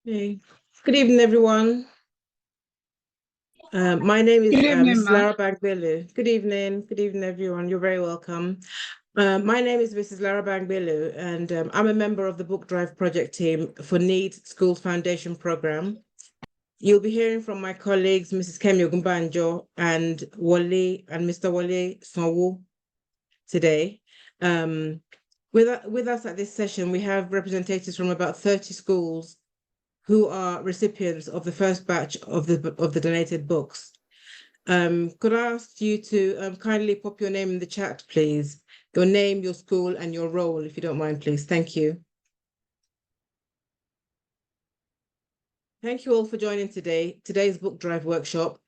Hey. Good evening, everyone. My name is Good evening, Mrs. ma. Lara Bamgbelu. Good evening. Good evening, everyone. You're very welcome. My name is Mrs. Lara Bamgbelu, and I'm a member of the Book Drive project team for Need Schools Foundation Program. You'll be hearing from my colleagues, Mrs. Kemi Ogunbanjo and Mr. Wole Sanwo today. With us at this session, we have representatives from about 30 schools who are recipients of the first batch of the donated books. Could I ask you to kindly pop your name in the chat, please? Your name, your school, and your role, if you don't mind, please. Thank you. Thank you all for joining today's book drive workshop.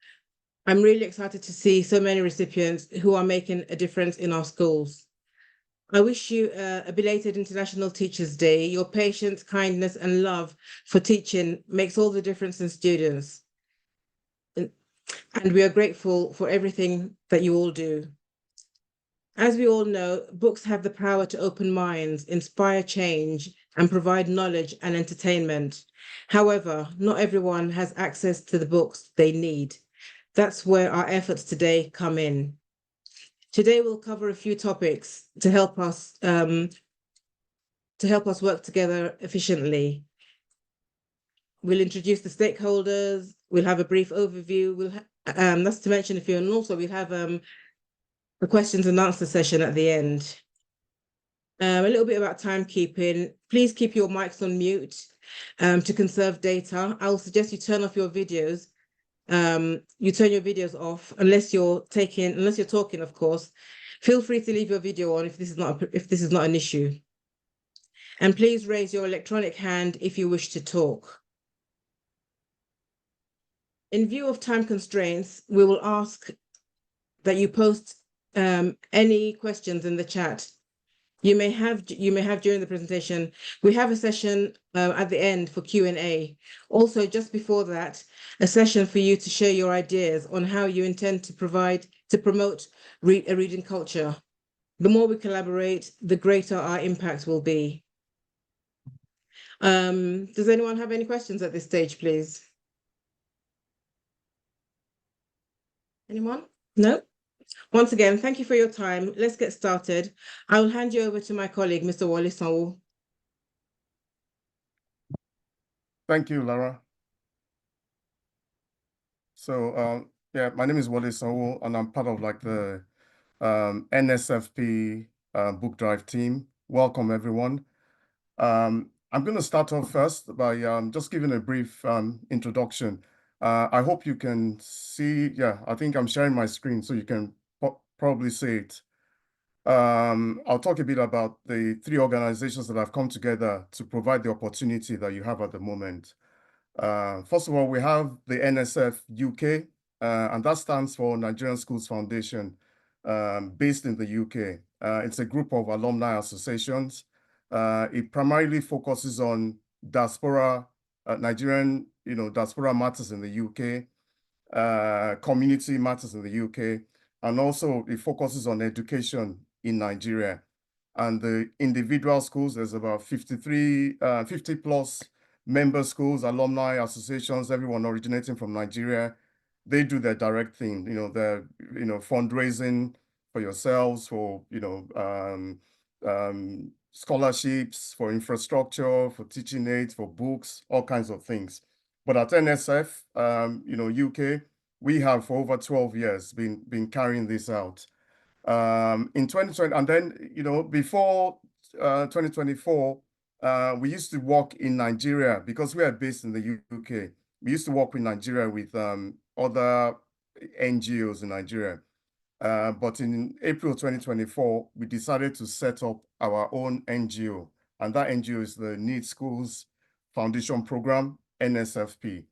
I'm really excited to see so many recipients who are making a difference in our schools. I wish you a belated International Teachers' Day. Your patience, kindness, and love for teaching makes all the difference in students. And we are grateful for everything that you all do. As we all know, books have the power to open minds, inspire change, and provide knowledge and entertainment. However, not everyone has access to the books they need. That's where our efforts today come in. Today, we'll cover a few topics to help us work together efficiently. We'll introduce the stakeholders. We'll have a brief overview. That's to mention a few, and also we'll have a questions and answer session at the end. A little bit about timekeeping. Please keep your mics on mute to conserve data. I'll suggest you turn off your videos. You turn your videos off unless you're talking, of course. Feel free to leave your video on if this is not an issue. And please raise your electronic hand if you wish to talk. In view of time constraints, we will ask that you post any questions in the chat. You may have during the presentation. We have a session at the end for Q&A. Also, just before that, a session for you to share your ideas on how you intend to promote a reading culture. The more we collaborate, the greater our impact will be. Does anyone have any questions at this stage, please? Anyone? No? Once again, thank you for your time. Let's get started. I will hand you over to my colleague, Mr. Wole Sanwo. Thank you, Lara. So, yeah, my name is Wole Sanwo, and I'm part of the NSFP book drive team. Welcome, everyone. I'm going to start off first by just giving a brief introduction. I hope you can see. Yeah, I think I'm sharing my screen, so you can probably see it. I'll talk a bit about the three organizations that have come together to provide the opportunity that you have at the moment. First of all, we have the NSF UK, and that stands for Nigerian Schools Foundation, based in the UK. It's a group of alumni associations. It primarily focuses on diaspora, Nigerian, diaspora matters in the UK, community matters in the UK, and also it focuses on education in Nigeria. And the individual schools, there's about 50 plus member schools, alumni associations, everyone originating from Nigeria. They do their direct thing, their, fundraising for yourselves, for, scholarships, for infrastructure, for teaching aids, for books, all kinds of things. But at NSF, UK, we have for over 12 years been carrying this out. In 2020, and then, before 2024, we used to work in Nigeria because we are based in the UK. We used to work in Nigeria with other NGOs in Nigeria. But in April 2024, we decided to set up our own NGO, and that NGO is the Need Schools Foundation Program, NSFP.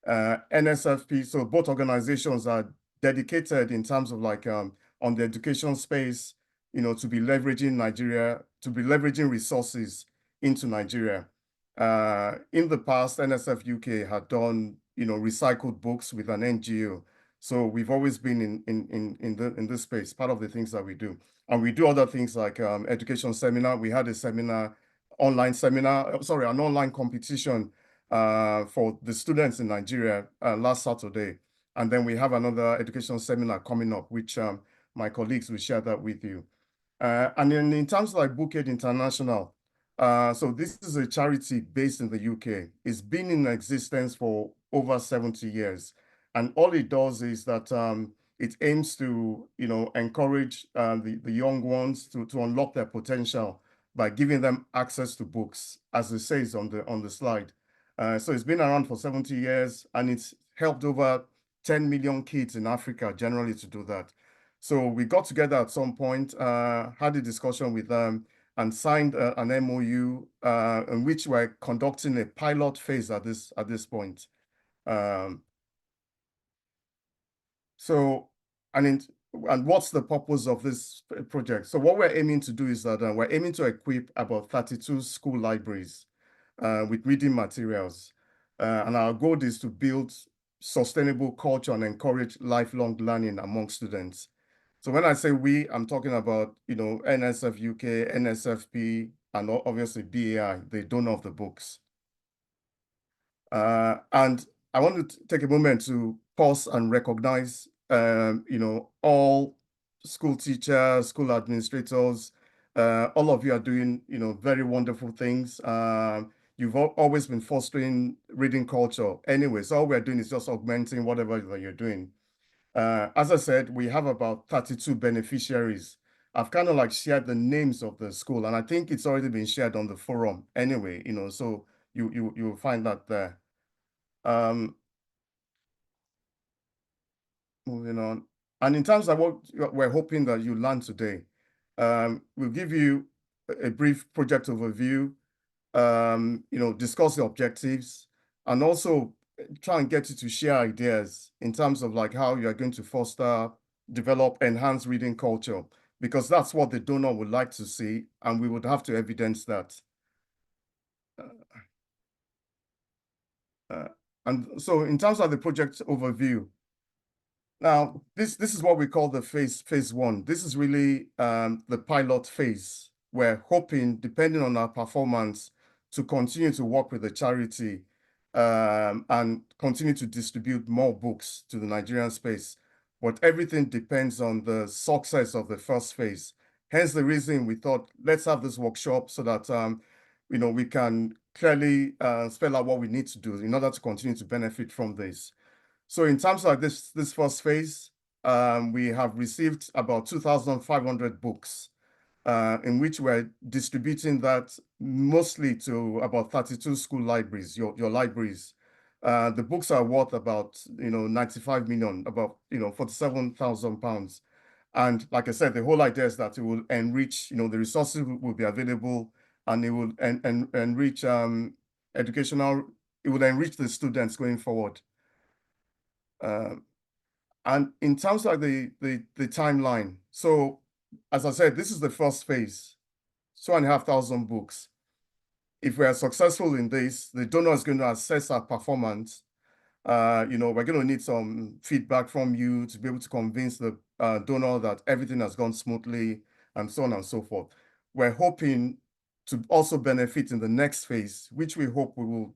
NSFP, so both organizations are dedicated in terms of on the education space, to be leveraging Nigeria, to be leveraging resources into Nigeria. In the past, NSF UK had done, recycled books with an NGO. So we've always been in this space, part of the things that we do. And we do other things like education seminar. We had a seminar, an online competition for the students in Nigeria last Saturday. And then we have another education seminar coming up, which my colleagues will share that with you. And then in terms of like Book Aid International, so this is a charity based in the UK. It's been in existence for over 70 years. And all it does is that it aims to, encourage the young ones to unlock their potential by giving them access to books, as it says on the slide. So it's been around for 70 years, and it's helped over 10 million kids in Africa generally to do that. So we got together at some point, had a discussion with them, and signed an MOU in which we're conducting a pilot phase at this point. And what's the purpose of this project? So what we're aiming to do is that we're aiming to equip about 32 school libraries with reading materials. And our goal is to build sustainable culture and encourage lifelong learning among students. So when I say we, I'm talking about, NSF UK, NSFP, and obviously BAI, the donor of the books. And I want to take a moment to pause and recognize, all school teachers, school administrators. All of you are doing, very wonderful things. You've always been fostering reading culture. Anyway, so all we're doing is just augmenting whatever that you're doing. As I said, we have about 32 beneficiaries. I've kind of like shared the names of the school, and I think it's already been shared on the forum anyway, so you'll find that there. Moving on. And in terms of what we're hoping that you learn today, we'll give you a brief project overview, discuss the objectives, and also try and get you to share ideas in terms of like how you are going to foster, develop, enhance reading culture, because that's what the donor would like to see, and we would have to evidence that. And so in terms of the project overview, now this is what we call the phase one. This is really the pilot phase. We're hoping, depending on our performance, to continue to work with the charity and continue to distribute more books to the Nigerian space. But everything depends on the success of the first phase. Hence the reason we thought, let's have this workshop so that we can clearly spell out what we need to do in order to continue to benefit from this. So in terms of this first phase, we have received about 2,500 books, in which we're distributing that mostly to about 32 school libraries, your libraries. The books are worth about 95 million, about 47,000 pounds. And like I said, the whole idea is that it will enrich, the resources will be available, and it will enrich educational, it will enrich the students going forward. And in terms of the timeline, so as I said, this is the first phase, 2,500 books. If we are successful in this, the donor is going to assess our performance. We're going to need some feedback from you to be able to convince the donor that everything has gone smoothly, and so on and so forth. We're hoping to also benefit in the next phase, which we hope we will,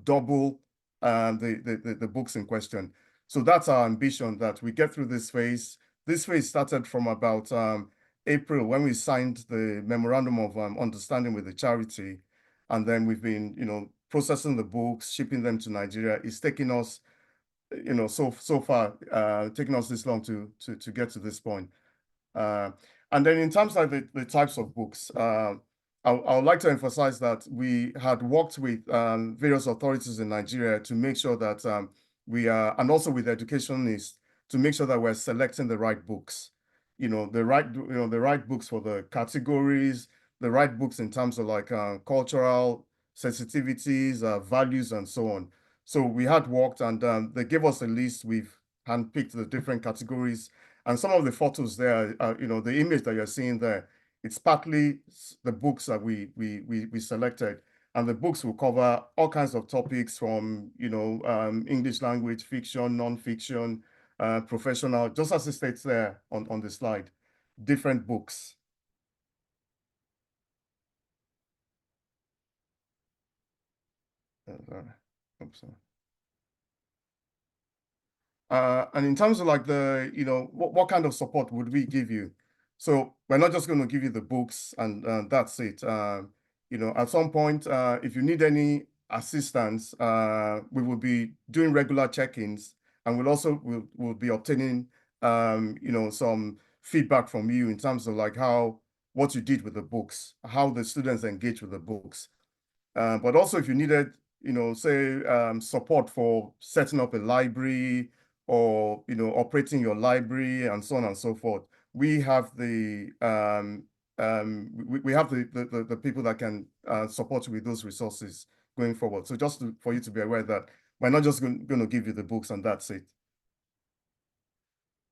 double the books in question. So that's our ambition, that we get through this phase. This phase started from about April, when we signed the memorandum of understanding with the charity. And then we've been, processing the books, shipping them to Nigeria. It's taking us, so far, taking us this long to get to this point. And then in terms of the types of books, I would like to emphasize that we had worked with various authorities in Nigeria to make sure that we are, and also with educationists, to make sure that we're selecting the right books, the right books for the categories, the right books in terms of like cultural sensitivities, values, and so on. So we had worked, and they gave us a list. We've handpicked the different categories, and some of the photos there, the image that you're seeing there, it's partly the books that we selected. And the books will cover all kinds of topics from, English language, fiction, non-fiction, professional, just as it states there on the slide, different books. Oops, sorry. And in terms of like the, what kind of support would we give you? So we're not just going to give you the books and that's it. At some point, if you need any assistance, we will be doing regular check-ins, and we'll be obtaining, some feedback from you in terms of like what you did with the books, how the students engage with the books. But also if you needed, say support for setting up a library or, operating your library and so on and so forth, we have the we have the people that can support you with those resources going forward. So just for you to be aware that we're not just going to give you the books and that's it.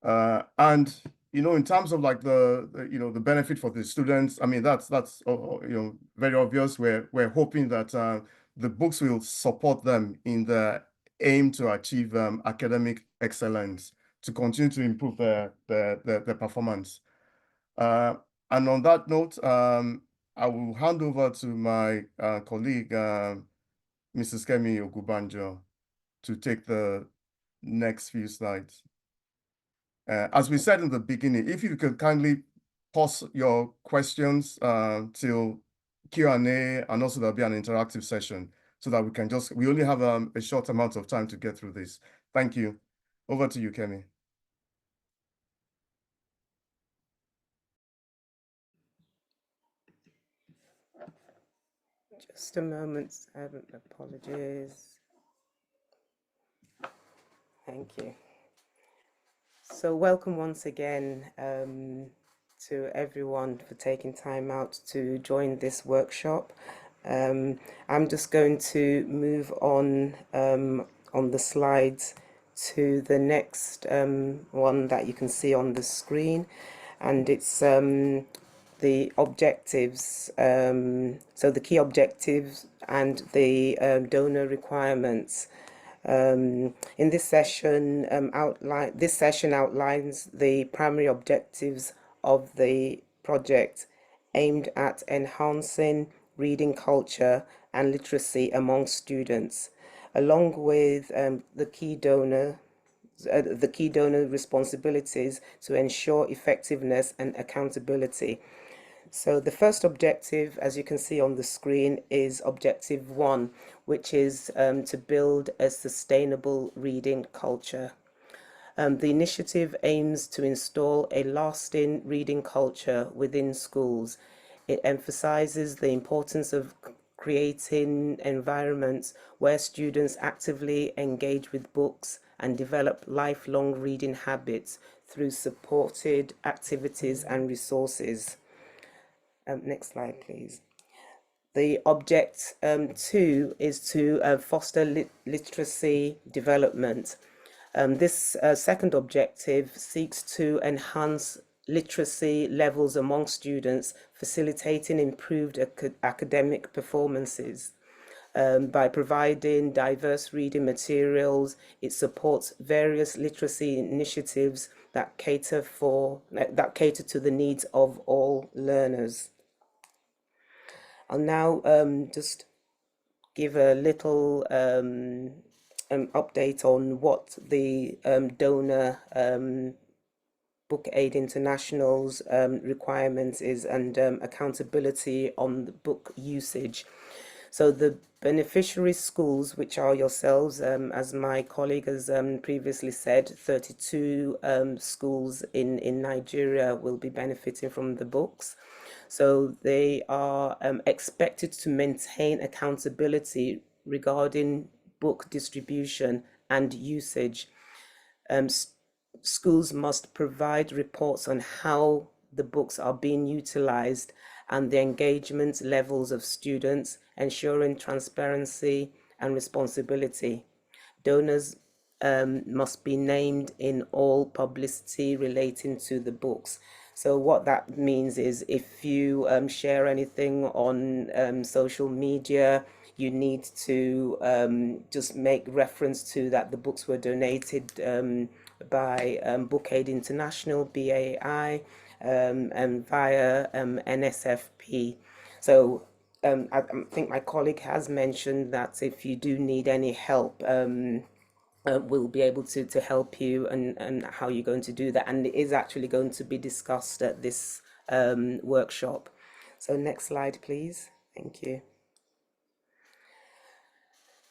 And in terms of like the benefit for the students, I mean that's very obvious. We're hoping that the books will support them in the aim to achieve academic excellence, to continue to improve their performance. And on that note, I will hand over to my colleague, Mrs. Kemi Ogunbanjo, to take the next few slides. As we said in the beginning, if you could kindly pause your questions till Q&A, and also there'll be an interactive session so that we only have a short amount of time to get through this. Thank you. Over to you, Kemi. Just a moment, apologies. Thank you. So welcome once again to everyone for taking time out to join this workshop. I'm just going to move on the slides to the next one that you can see on the screen, and it's the objectives, so the key objectives and the donor requirements. In this session, outlines the primary objectives of the project, aimed at enhancing reading culture and literacy among students, along with the key donor responsibilities to ensure effectiveness and accountability. So the first objective, as you can see on the screen, is objective 1, which is to build a sustainable reading culture. The initiative aims to install a lasting reading culture within schools. It emphasizes the importance of creating environments where students actively engage with books and develop lifelong reading habits through supported activities and resources. Next slide, please. The object 2 is to foster literacy development. This second objective seeks to enhance literacy levels among students, facilitating improved academic performances. By providing diverse reading materials, it supports various literacy initiatives that cater to the needs of all learners. I'll now just give a little update on what the donor Book Aid International's requirements is, and accountability on the book usage. So the beneficiary schools, which are yourselves, as my colleague has previously said, 32 schools in Nigeria will be benefiting from the books. So they are expected to maintain accountability regarding book distribution and usage. Schools must provide reports on how the books are being utilized and the engagement levels of students, ensuring transparency and responsibility. Donors must be named in all publicity relating to the books. So what that means is if you share anything on social media, you need to just make reference to that the books were donated by Book Aid International, BAI, and via NSFP. So I think my colleague has mentioned that if you do need any help, we'll be able to help you and how you're going to do that. And it is actually going to be discussed at this workshop. So next slide, please. Thank you.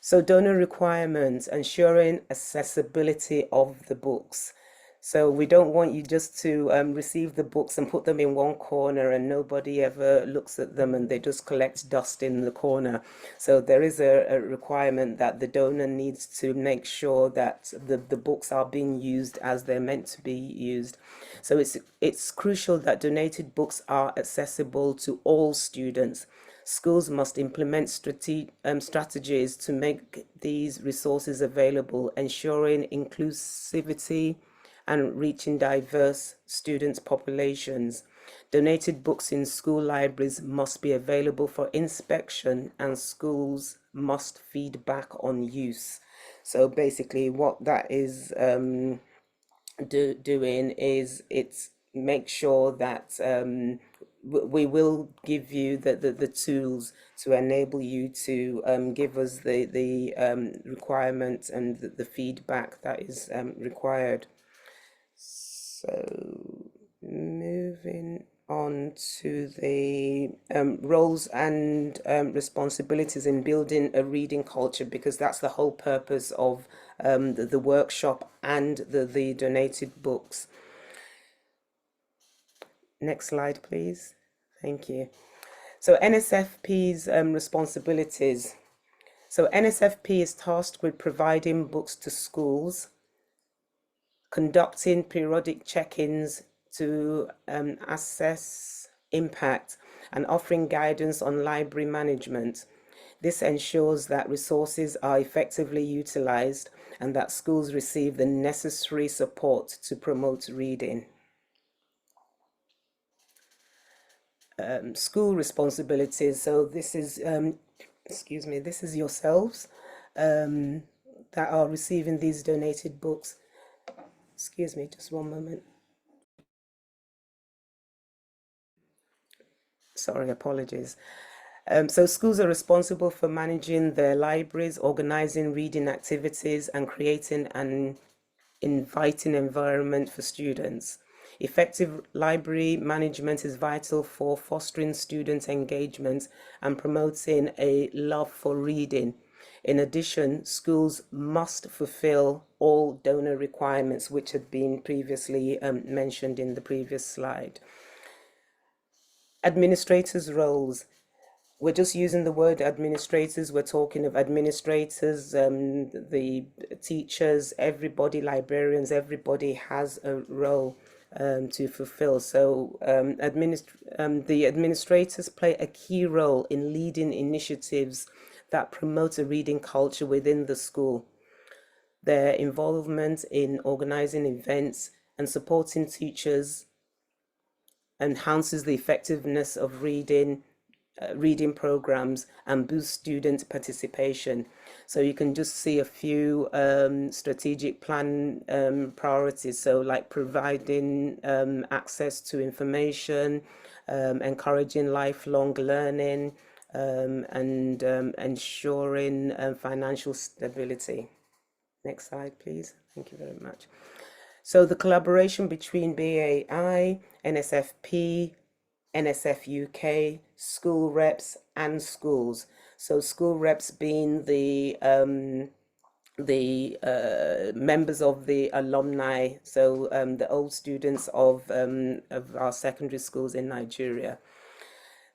So donor requirements, ensuring accessibility of the books. So we don't want you just to receive the books and put them in one corner and nobody ever looks at them and they just collect dust in the corner. So there is a requirement that the donor needs to make sure that the books are being used as they're meant to be used. So it's crucial that donated books are accessible to all students. Schools must implement strategies to make these resources available, ensuring inclusivity and reaching diverse student populations. Donated books in school libraries must be available for inspection and schools must feed back on use. So basically what that is doing is it's make sure that we will give you the tools to enable you to give us the requirements and the feedback that is required. So moving on to the roles and responsibilities in building a reading culture, because that's the whole purpose of the workshop and the donated books. Next slide, please. Thank you. So NSFP's responsibilities. So NSFP is tasked with providing books to schools, conducting periodic check-ins to assess impact, and offering guidance on library management. This ensures that resources are effectively utilized and that schools receive the necessary support to promote reading. School responsibilities. So this is, excuse me, this is yourselves that are receiving these donated books. Excuse me, just one moment. Sorry, apologies. So schools are responsible for managing their libraries, organizing reading activities, and creating an inviting environment for students. Effective library management is vital for fostering student engagement and promoting a love for reading. In addition, schools must fulfill all donor requirements, which had been previously mentioned in the previous slide. Administrators' roles. We're just using the word administrators. We're talking of administrators, the teachers, everybody, librarians, everybody has a role to fulfill. So the administrators play a key role in leading initiatives that promote a reading culture within the school. Their involvement in organizing events and supporting teachers enhances the effectiveness of reading programs and boosts student participation. So you can just see a few strategic plan priorities. So like providing access to information, encouraging lifelong learning, and ensuring financial stability. Next slide, please. Thank you very much. So the collaboration between BAI, NSFP, NSF UK, school reps, and schools. So school reps being the members of the alumni, so the old students of our secondary schools in Nigeria.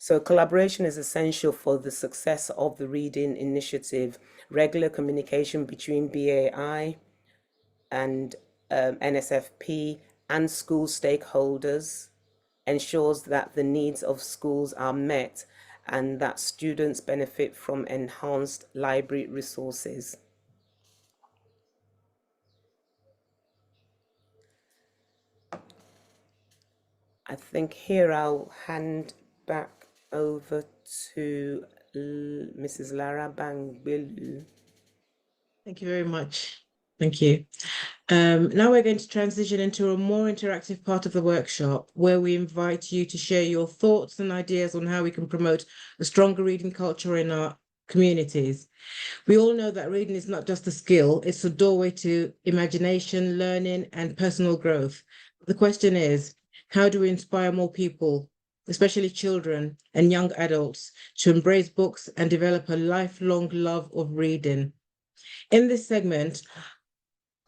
So collaboration is essential for the success of the reading initiative. Regular communication between BAI and NSFP and school stakeholders ensures that the needs of schools are met and that students benefit from enhanced library resources. I think here I'll hand back over to Mrs. Lara Bamgbelu. Thank you very much. Thank you. Now we're going to transition into a more interactive part of the workshop where we invite you to share your thoughts and ideas on how we can promote a stronger reading culture in our communities. We all know that reading is not just a skill, it's a doorway to imagination, learning, and personal growth. The question is, how do we inspire more people, especially children and young adults, to embrace books and develop a lifelong love of reading? In this segment,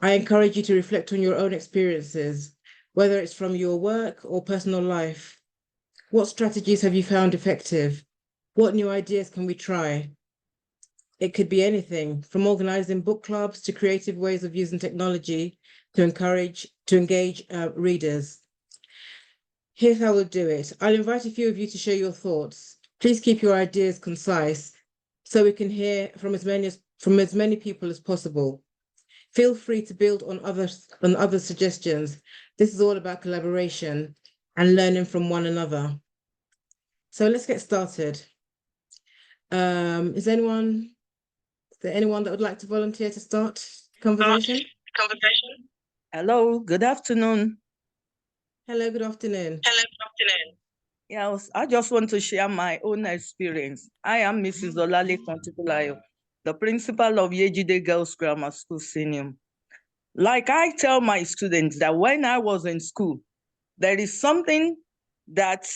I encourage you to reflect on your own experiences, whether it's from your work or personal life. What strategies have you found effective? What new ideas can we try? It could be anything from organizing book clubs to creative ways of using technology to engage readers. Here's how we'll do it. I'll invite a few of you to share your thoughts. Please keep your ideas concise so we can hear from as many people as possible. Feel free to build on other suggestions. This is all about collaboration and learning from one another. So let's get started. Is there anyone that would like to volunteer to start conversation? Hello, good afternoon. Hello, good afternoon. Yes, I just want to share my own experience. I am Mrs. Olale Kontipulayo, the principal of Yejide Girls Grammar School Senior. Like I tell my students that when I was in school, there is something that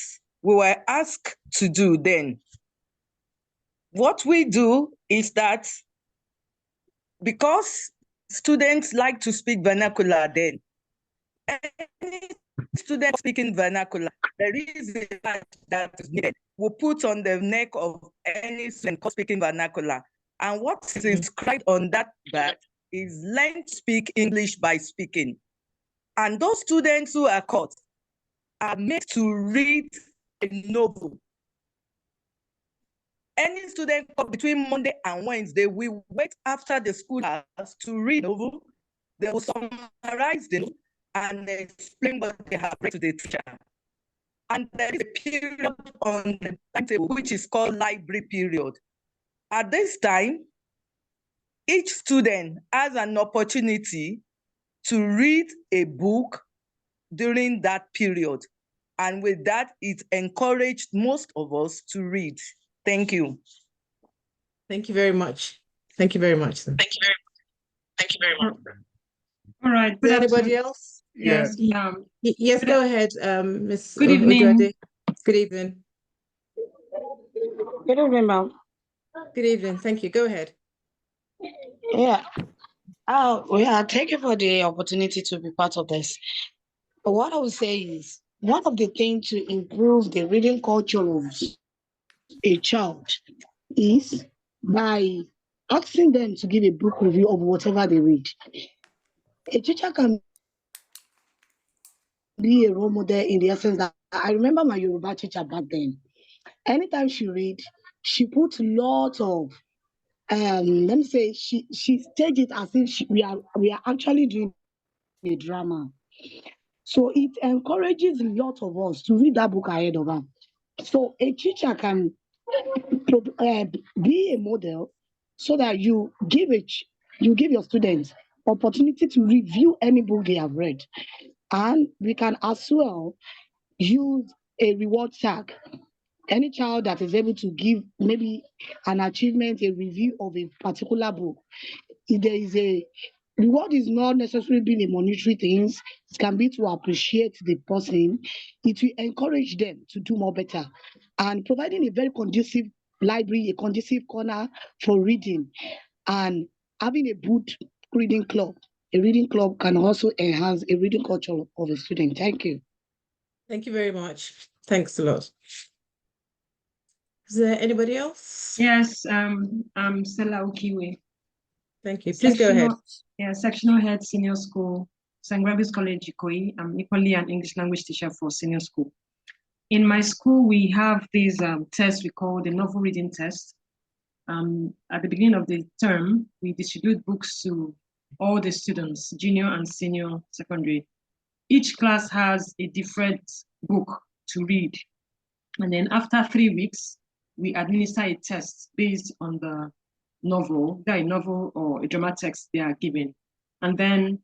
we were asked to do then. What we do is that because students like to speak vernacular then, any student speaking vernacular, there is a badge that is needed. We'll put on the neck of any student speaking vernacular. And what is inscribed on that badge is learn to speak English by speaking. And those students who are caught are made to read a novel. Any student between Monday and Wednesday will wait after the school hours to read a novel. They will summarize the novel and explain what they have read to the teacher. And there is a period on the timetable which is called library period. At this time, each student has an opportunity to read a book during that period. And with that, it encouraged most of us to read. Thank you. Thank you very much. Thank you very much. Thank you very much. All right. Is there anybody else? Yes. Yes, go ahead, Ms. Good evening. Odutola. Good evening. Good evening, ma'am. Good evening. Thank you. Go ahead. Yeah. Thank you for the opportunity to be part of this. But what I would say is one of the things to improve the reading culture of a child is by asking them to give a book review of whatever they read. A teacher can be a role model in the essence that I remember my Yoruba teacher back then. Anytime she read, she put lots of let me say she staged it as if we are actually doing a drama. So it encourages a lot of us to read that book ahead of her. So a teacher can be a model so that you give your students opportunity to review any book they have read. And we can as well use a reward tag. Any child that is able to give maybe an achievement, a review of a particular book, if there is a reward, is not necessarily being a monetary thing, it can be to appreciate the person. It will encourage them to do more better. And providing a very conducive library, a conducive corner for reading, and having a good reading club. A reading club can also enhance a reading culture of a student. Thank you. Thank you very much. Thanks a lot. Is there anybody else? Yes, I'm Stella Okiwe. Thank you. Please go ahead. Yeah, sectional head, senior school, St. Gregory's College, Ikoyi. I'm equally an English language teacher for senior school. In my school, we have these tests we call the novel reading test. At the beginning of the term, we distribute books to all the students, junior and senior secondary. Each class has a different book to read. And then after 3 weeks, we administer a test based on the novel, a novel or a drama text they are given. And then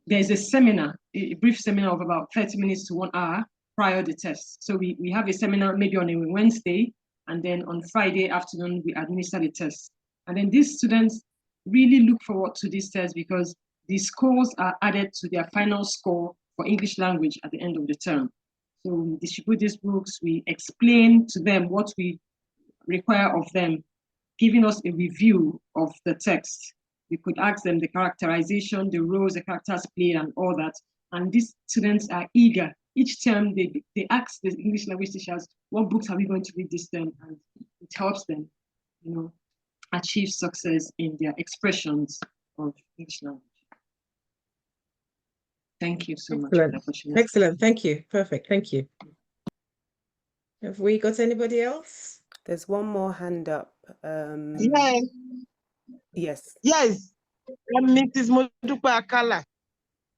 there's a seminar, a brief seminar of about 30 minutes to 1 hour prior to the test. So we have a seminar maybe on a Wednesday, and then on Friday afternoon, we administer the test. And then these students really look forward to this test because the scores are added to their final score for English language at the end of the term. So we distribute these books, we explain to them what we require of them, giving us a review of the text. We could ask them the characterization, the roles the characters play, and all that. And these students are eager. Each term, they ask the English language teachers, what books are we going to read this term? And it helps them, you know, achieve success in their expressions of English language. Thank you so much for the opportunity. Excellent. Thank you. Perfect. Thank you. Have we got anybody else? There's one more hand up. Yeah. Yes. Yes. I'm Mrs. Modupe Akala,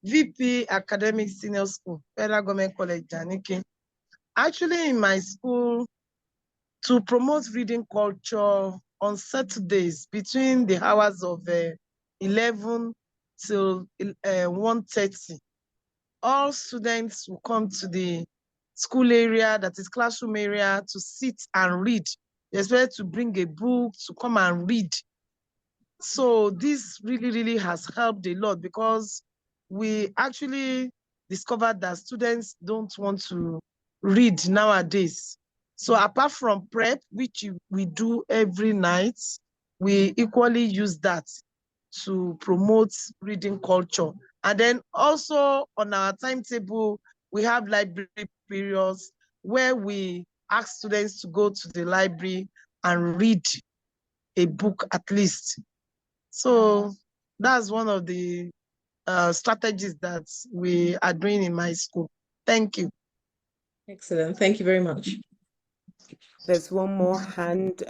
VP Academic Senior School, Federal Government College, Ijanikin. Actually, in my school, to promote reading culture on Saturdays between the hours of 11 till 1:30, all students will come to the school area, that is classroom area, to sit and read. They're expected to bring a book to come and read. So this really has helped a lot because we actually discovered that students don't want to read nowadays. So apart from prep, which we do every night, we equally use that to promote reading culture. And then also on our timetable, we have library periods where we ask students to go to the library and read a book at least. So that's one of the strategies that we are doing in my school. Thank you. Excellent. Thank you very much. There's one more hand.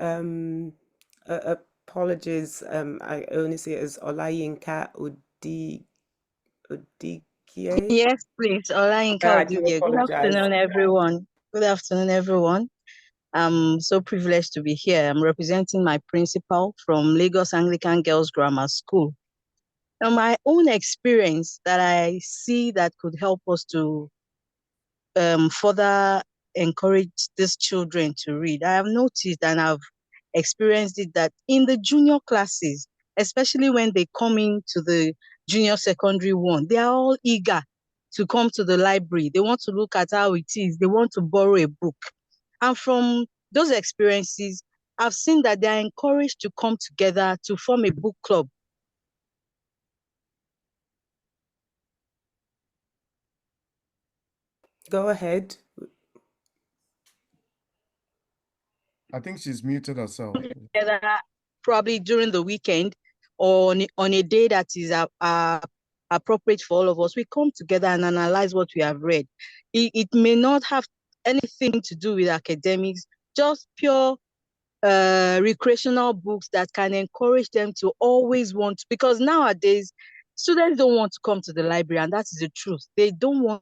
Apologies. I only see it as Olayinka Odigie. Yes, please. Olayinka I do Odutola. Good apologize. afternoon, everyone. Good afternoon, everyone. I'm so privileged to be here. I'm representing my principal from Lagos Anglican Girls Grammar School. Now, my own experience that I see that could help us to further encourage these children to read. I have noticed and I've experienced it that in the junior classes, especially when they come into the junior secondary one, they are all eager to come to the library. They want to look at how it is. They want to borrow a book. And from those experiences, I've seen that they are encouraged to come together to form a book club. Go ahead. I think she's muted herself. Together, probably during the weekend or on a day that is appropriate for all of us. We come together and analyze what we have read. It may not have anything to do with academics, just pure recreational books that can encourage them to always want, because nowadays students don't want to come to the library, and that is the truth. They don't want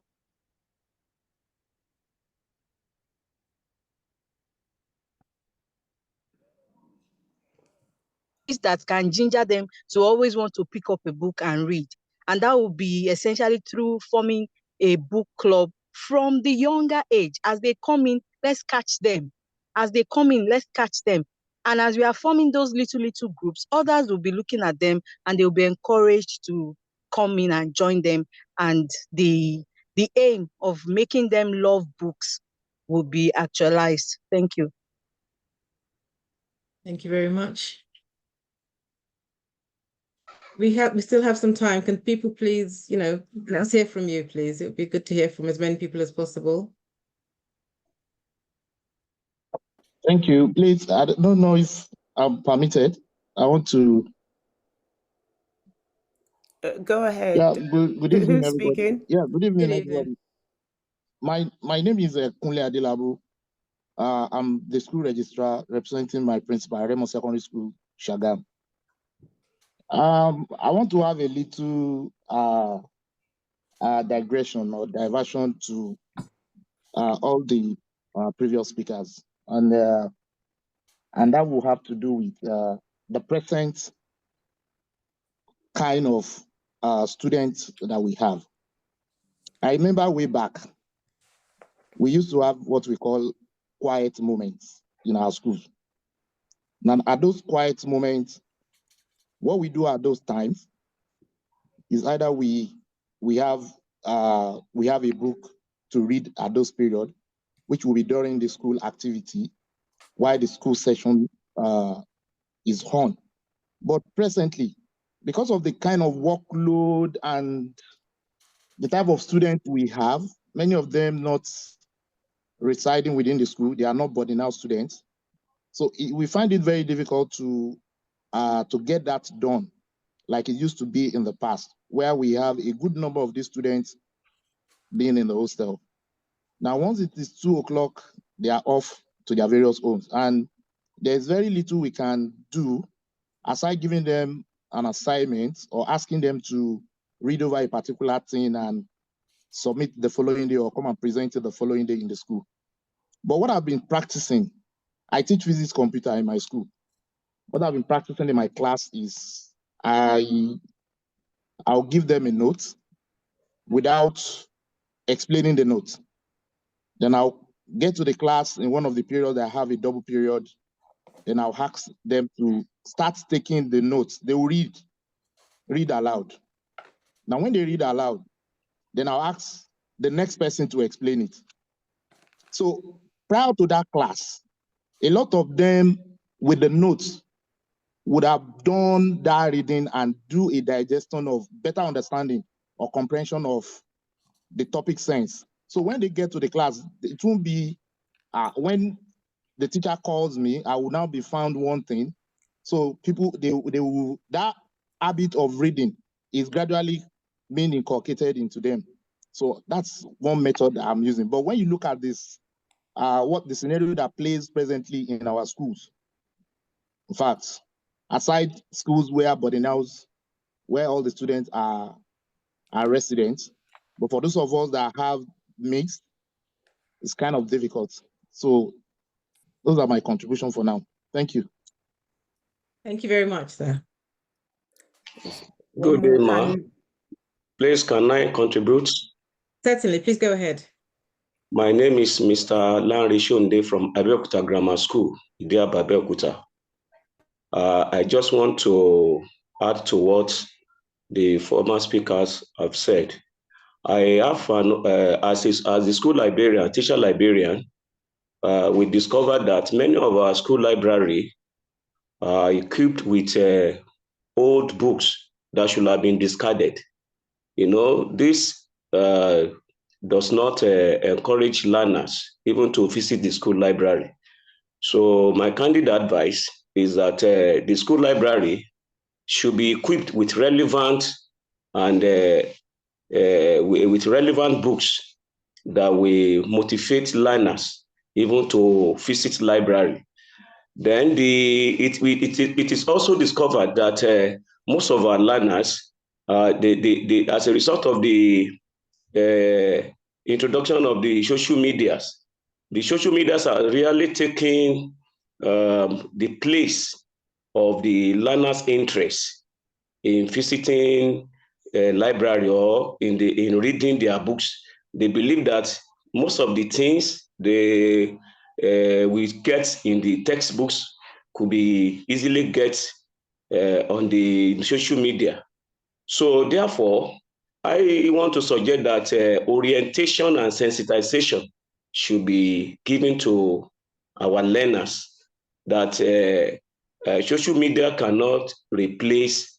that can ginger them to always want to pick up a book and read. And that will be essentially through forming a book club from the younger age. As they come in, let's catch them. As they come in, let's catch them. And as we are forming those little groups, others will be looking at them and they'll be encouraged to come in and join them. And the aim of making them love books will be actualized. Thank you. Thank you very much. We still have some time. Can people please, let's hear from you, please. It would be good to hear from as many people as possible. Thank you. Please, I don't know if I'm permitted. I want to. Go ahead. Yeah, good evening, Who's everybody. speaking? Yeah, good evening, Good evening. everybody. My name is Kunle Adelabu. I'm the school registrar representing my principal, Remo Secondary School, Shagam. I want to have a little digression or diversion to all the previous speakers, and that will have to do with the present kind of students that we have. I remember way back, we used to have what we call quiet moments in our schools. Now, at those quiet moments, what we do at those times is either we have a book to read at those periods, which will be during the school activity, while the school session is on. But presently, because of the kind of workload and the type of students we have, many of them not residing within the school, they are not boarding house students. So we find it very difficult to get that done like it used to be in the past, where we have a good number of these students being in the hostel. Now, once it is 2 o'clock, they are off to their various homes. And there's very little we can do aside giving them an assignment or asking them to read over a particular thing and submit the following day or come and present it the following day in the school. But what I've been practicing, I teach physics computer in my school. What I've been practicing in my class is I'll give them a note without explaining the note. Then I'll get to the class in one of the periods, I have a double period. Then I'll ask them to start taking the notes. They will read aloud. Now, when they read aloud, then I'll ask the next person to explain it. So prior to that class, a lot of them with the notes would have done that reading and do a digestion of better understanding or comprehension of the topic sense. So when they get to the class, it won't be, when the teacher calls me, I will now be found one thing. So people, they will, that habit of reading is gradually being inculcated into them. So that's one method that I'm using. But when you look at this, what the scenario that plays presently in our schools, in fact, aside schools where boarding house, where all the students are residents, but for those of us that have mixed, it's kind of difficult. So those are my contributions for now. Thank you. Thank you very much, sir. Good day, ma. Please, can I contribute? Certainly, please go ahead. My name is Mr. Lanre Shonde from Abeokuta Grammar School, Yaba, Abeokuta. I just want to add to what the former speakers have said. I have as the school librarian, teacher librarian, we discovered that many of our school library are equipped with old books that should have been discarded. You know, this does not encourage learners even to visit the school library. So my candid advice is that the school library should be equipped with relevant and with relevant books that will motivate learners even to visit library. Then it is also discovered that most of our learners, as a result of the introduction of the social medias are really taking the place of the learners' interest in visiting a library or in reading their books. They believe that most of the things we get in the textbooks could be easily get on the social media. So therefore, I want to suggest that orientation and sensitization should be given to our learners, that social media cannot replace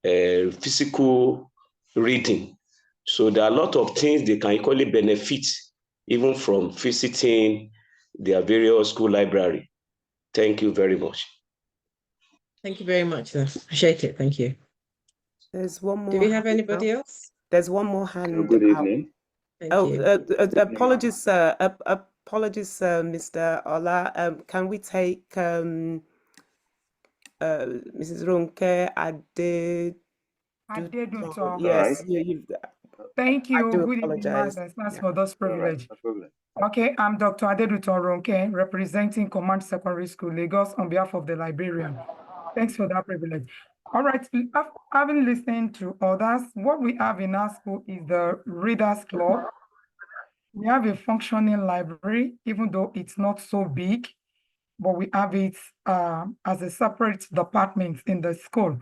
physical reading. So there are a lot of things they can equally benefit even from visiting their various school library. Thank you very much. Thank you very much, sir. Appreciate it. Thank you. There's one more. Do we have anybody else? There's one more hand. Good evening. Thank you. Apologies, sir. Apologies, Mr. Ola. Can we take Mrs. Ronke Adeola? Yes. Thank you. Good evening, apologize. thanks for this privilege. Okay, I'm Dr. Adeola Ronke, representing Command Secondary School, Lagos, on behalf of the librarian. Thanks for that privilege. All right, having listened to others, what we have in our school is the Readers Club. We have a functioning library, even though it's not so big, but we have it as a separate department in the school.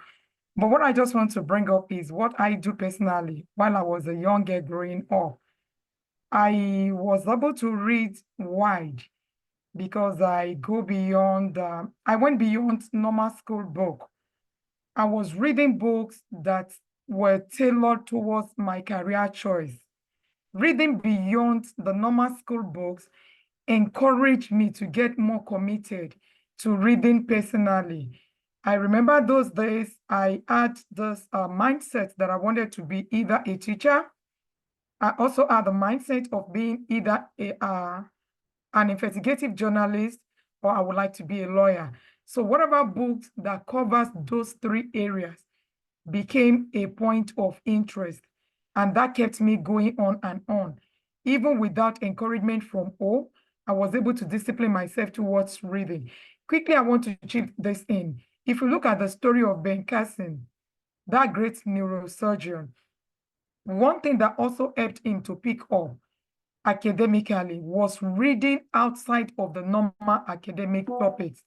But what I just want to bring up is what I do personally while I was a young girl growing up. I was able to read wide because I went beyond normal school book. I was reading books that were tailored towards my career choice. Reading beyond the normal school books encouraged me to get more committed to reading personally. I remember those days I had this mindset that I wanted to be either a teacher. I also had the mindset of being either an investigative journalist or I would like to be a lawyer. So whatever books that covers those three areas became a point of interest. And that kept me going on and on. Even without encouragement from home, I was able to discipline myself towards reading. Quickly, I want to chip this in. If you look at the story of Ben Carson, that great neurosurgeon, one thing that also helped him to pick up academically was reading outside of the normal academic topics.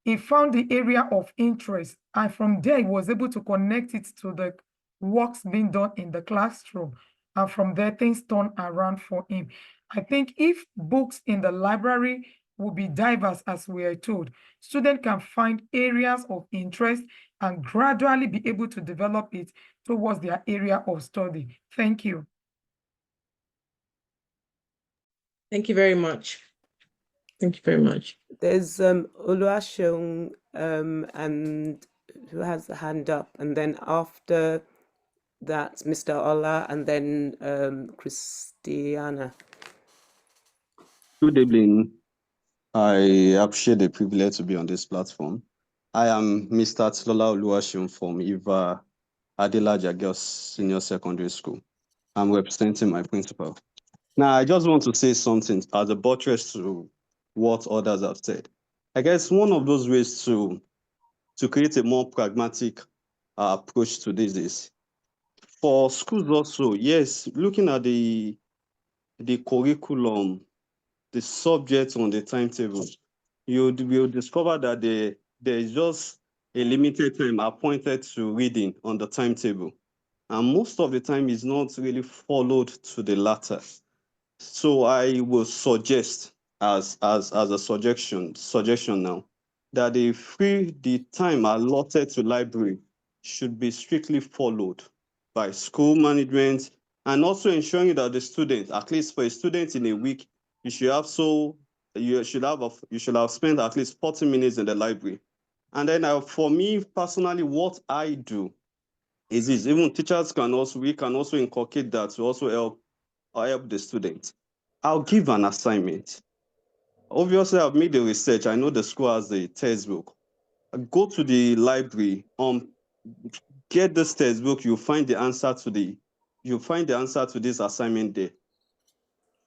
He found the area of interest, and from there, he was able to connect it to the works being done in the classroom. And from there, things turned around for him. I think if books in the library would be diverse, as we are told, students can find areas of interest and gradually be able to develop it towards their area of study. Thank you. Thank you very much. Thank you very much. There's Oluwaseun and who has the hand up, and then after that, Mr. Ola, and then Christiana. Good evening. I appreciate the privilege to be on this platform. I am Mr. Atilola Oluwaseun from Iva Adelaja Girls Senior Secondary School. I'm representing my principal. Now, I just want to say something as a buttress to what others have said. I guess one of those ways to create a more pragmatic approach to this is for schools also, yes, looking at the curriculum, the subjects on the timetable, you will discover that there is just a limited time appointed to reading on the timetable. And most of the time is not really followed to the latter. So I will suggest as a suggestion now that the time allotted to library should be strictly followed by school management, and also ensuring that the student, at least for a student in a week, you should have spent at least 40 minutes in the library. And then for me personally, what I do is this. Even teachers can also inculcate that to also help the students. I'll give an assignment. Obviously, I've made the research. I know the school has the textbook. Go to the library, get this textbook, you'll find the answer to this assignment there.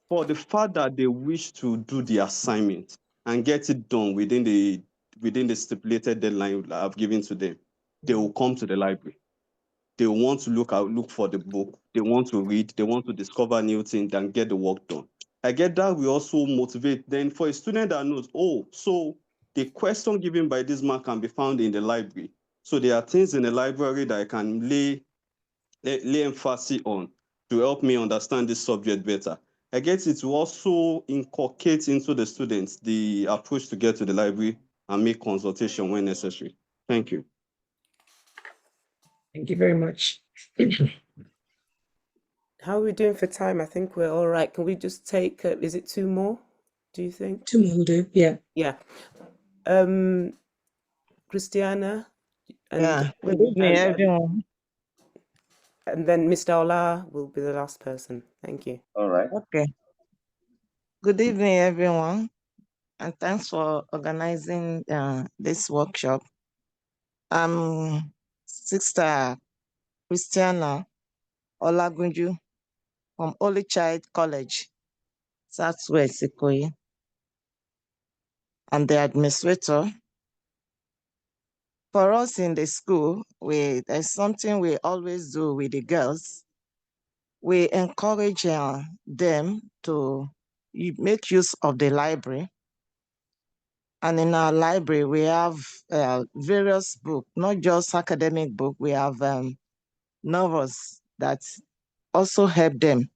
For the fact that they wish to do the assignment and get it done within the stipulated deadline I've given to them, they will come to the library. They want to look for the book. They want to read. They want to discover new things and get the work done. I get that we also motivate. Then for a student that knows, oh, so the question given by this man can be found in the library. So there are things in the library that I can lay emphasis on to help me understand this subject better. I guess it will also inculcate into the students the approach to get to the library and make consultation when necessary. Thank you. Thank you very much. How are we doing for time? I think we're all right. Can we just take, is it 2 more, do you think? 2 more will do, yeah. Yeah. Christiana? Good evening, everyone. And then Mr. Ola will be the last person. Thank you. All right. Okay. Good evening, everyone. And thanks for organizing this workshop. I'm Sister Christiana Olagunju from Holy Child College, Southwest Ikoyi. I'm the administrator. for us in the school, there's something we always do with the girls. We encourage them to make use of the library. And in our library, we have various books, not just academic books. We have novels that also help them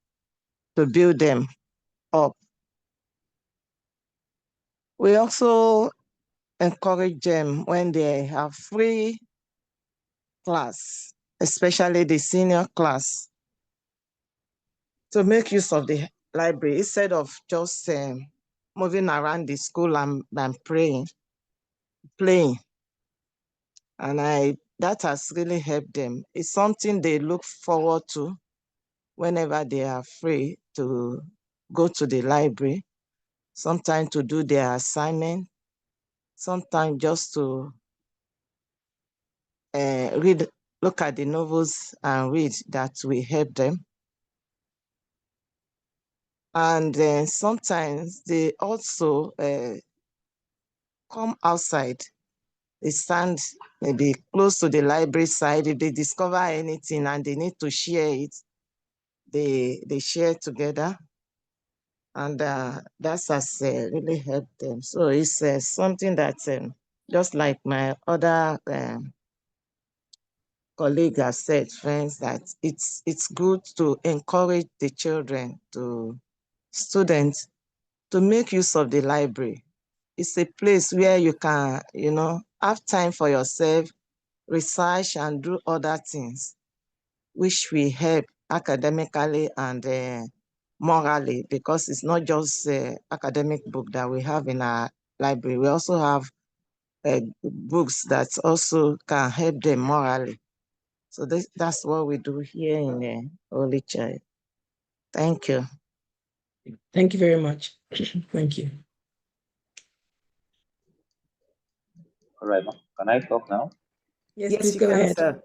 to build them up. We also encourage them when they have free class, especially the senior class, to make use of the library instead of just moving around the school and playing. And that has really helped them. It's something they look forward to whenever they are free to go to the library, sometimes to do their assignment, sometimes just to look at the novels and read that will help them. And then sometimes they also come outside. They stand maybe close to the library side. If they discover anything and they need to share it, they share together. And that has really helped them. So it's something that, just like my other colleague has said, friends, that it's good to encourage the students to make use of the library. It's a place where you can, have time for yourself, research and do other things, which will help academically and morally, because it's not just academic book that we have in our library. We also have books that also can help them morally. So that's what we do here in Holy Child. Thank you. Thank you very much. Thank you. All right, can I talk now? Yes, please go ahead. Sir.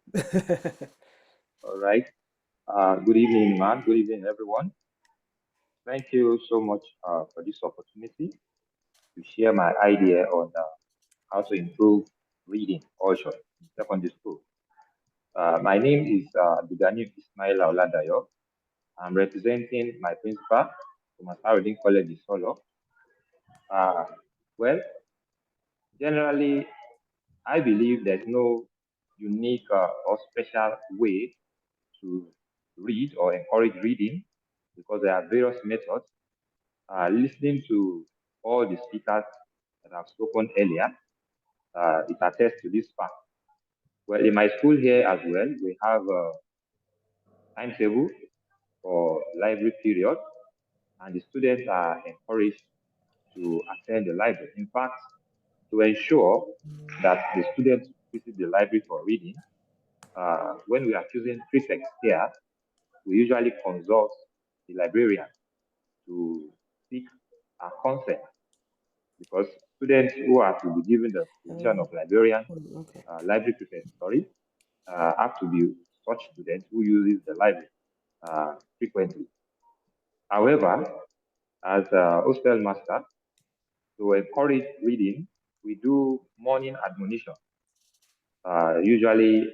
All right. Good evening, man. Good evening, everyone. Thank you so much for this opportunity to share my idea on how to improve reading culture in secondary school. My name is Bigani Ismail Oladayo. I'm representing my principal from Ansar College, Isolo. Well, generally, I believe there's no unique or special way to read or encourage reading, because there are various methods. Listening to all the speakers that have spoken earlier, it attests to this fact. Well, in my school here as well, we have a timetable for library period, and the students are encouraged to attend the library. In fact, to ensure that the students visit the library for reading, when we are choosing prefects here, we usually consult the librarian to seek a consent, because students who are to be given the position of librarian, library prefect, have to be such students who uses the library frequently. However, as a hostel master, to encourage reading, we do morning admonition. Usually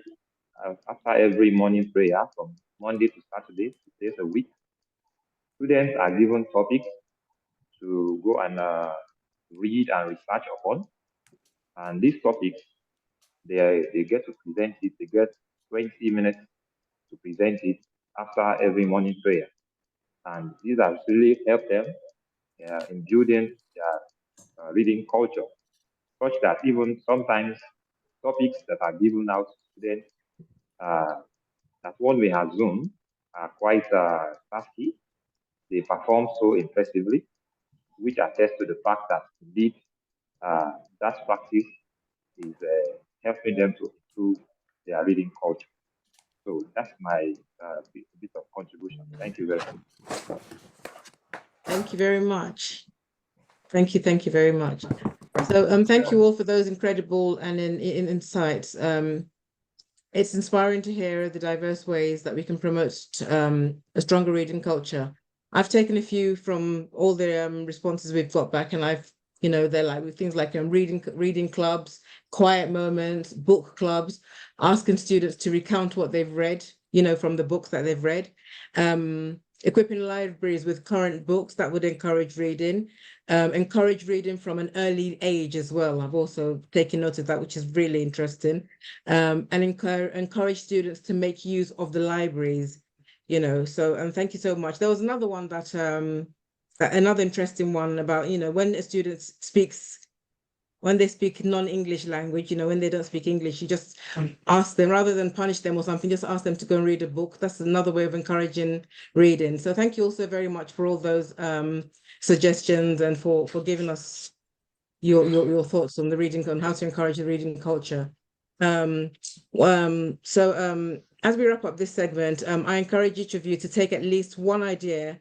after every morning prayer from Monday to Saturday, 6 days a week, students are given topics to go and read and research upon. And these topics, they get to present it, they get 20 minutes to present it after every morning prayer. And these have really helped them in building their reading culture, such that even sometimes topics that are given out to students that one may assume are quite tasky, they perform so impressively, which attests to the fact that indeed that practice is helping them to improve their reading culture. So that's my bit of contribution. Thank you very much. Thank you very much. Thank you very much. So thank you all for those incredible and insights. It's inspiring to hear the diverse ways that we can promote a stronger reading culture. I've taken a few from all the responses we've got back, and I've You know, they're like with things like reading clubs, quiet moments, book clubs, asking students to recount what they've read, you know, from the books that they've read. Equipping libraries with current books that would encourage reading, encourage reading from an early age as well. I've also taken note of that, which is really interesting. And encourage students to make use of the libraries, you know. So, and thank you so much. There was another one that, another interesting one about, you know, when a student speaks, when they speak non-English language, you know, when they don't speak English, you just ask them, rather than punish them or something, just ask them to go and read a book. That's another way of encouraging reading. So thank you also very much for all those suggestions and for giving us your thoughts on the reading, on how to encourage the reading culture. As we wrap up this segment, I encourage each of you to take at least one idea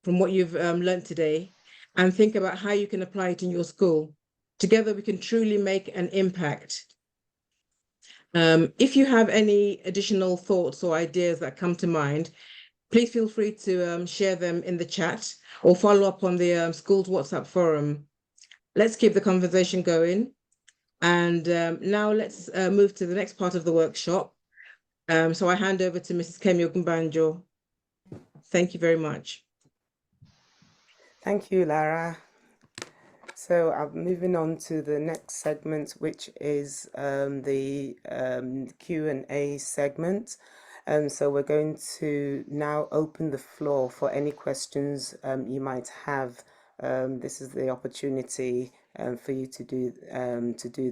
from what you've learned today and think about how you can apply it in your school. Together, we can truly make an impact. If you have any additional thoughts or ideas that come to mind, please feel free to share them in the chat or follow up on the school's WhatsApp forum. Let's keep the conversation going. And now let's move to the next part of the workshop. So I hand over to Mrs. Kemi Ogunbanjo. Thank you very much. Thank you, Lara. So I'm moving on to the next segment, which is the Q&A segment. So we're going to now open the floor for any questions you might have. This is the opportunity for you to do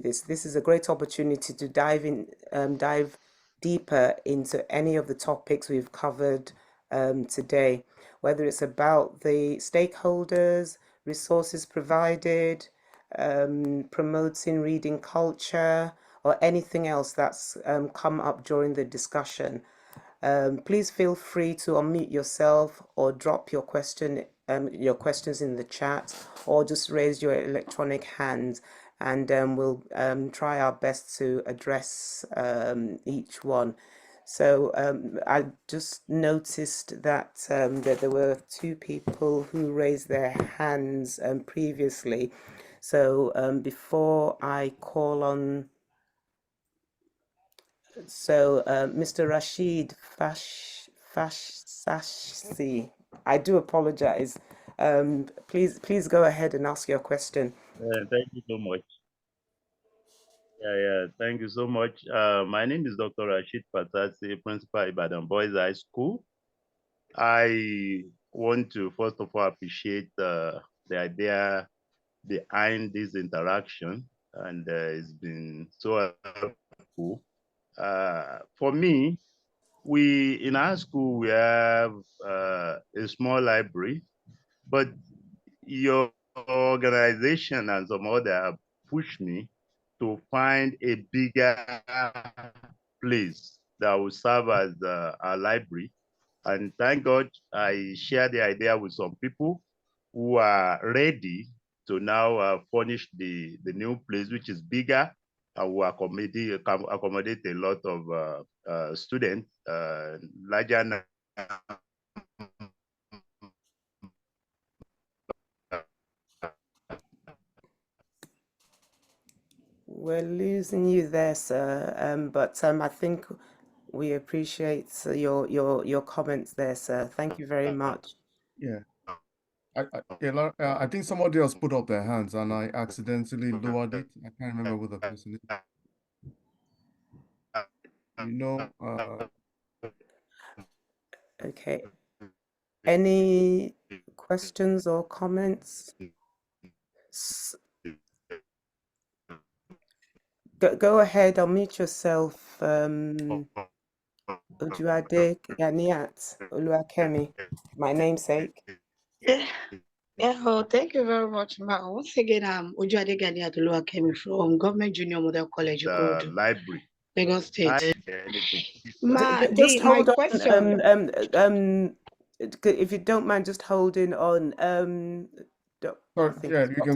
this. This is a great opportunity to dive deeper into any of the topics we've covered today, whether it's about the stakeholders, resources provided, promoting reading culture, or anything else that's come up during the discussion. Please feel free to unmute yourself or drop your questions in the chat, or just raise your electronic hand, and we'll try our best to address each one. So I just noticed that there were two people who raised their hands previously. So before I call on, so Mr. Rashid Fashsashi, I do apologize. Please go ahead and ask your question. Thank you so much. Thank you so much. My name is Dr. Rashid Fashsashi, Principal Ibadan Boys High School. I want to first of all appreciate the idea behind this interaction, and it's been so helpful. For me, in our school, we have a small library, but your organization and some other have pushed me to find a bigger place that will serve as a library. And thank God I shared the idea with some people who are ready to now furnish the new place, which is bigger and will accommodate a lot of students, larger now. We're losing you there, sir, but I think we appreciate your comments there, sir. Thank you very much. Yeah. I think somebody else put up their hands and I accidentally lowered it. I can't remember who the person is. You know. Okay. Any questions or comments? Go ahead, unmute yourself. Odutola Ganiat Oluwakemi, my namesake. Yeah, thank you very much, Ma. Once again, I'm Odutola Ganiat Oluwakemi from Government Junior Model College, Ikorodu, Library, Lagos State. Ma, just hold on. If you don't mind, just holding on. Yeah, you can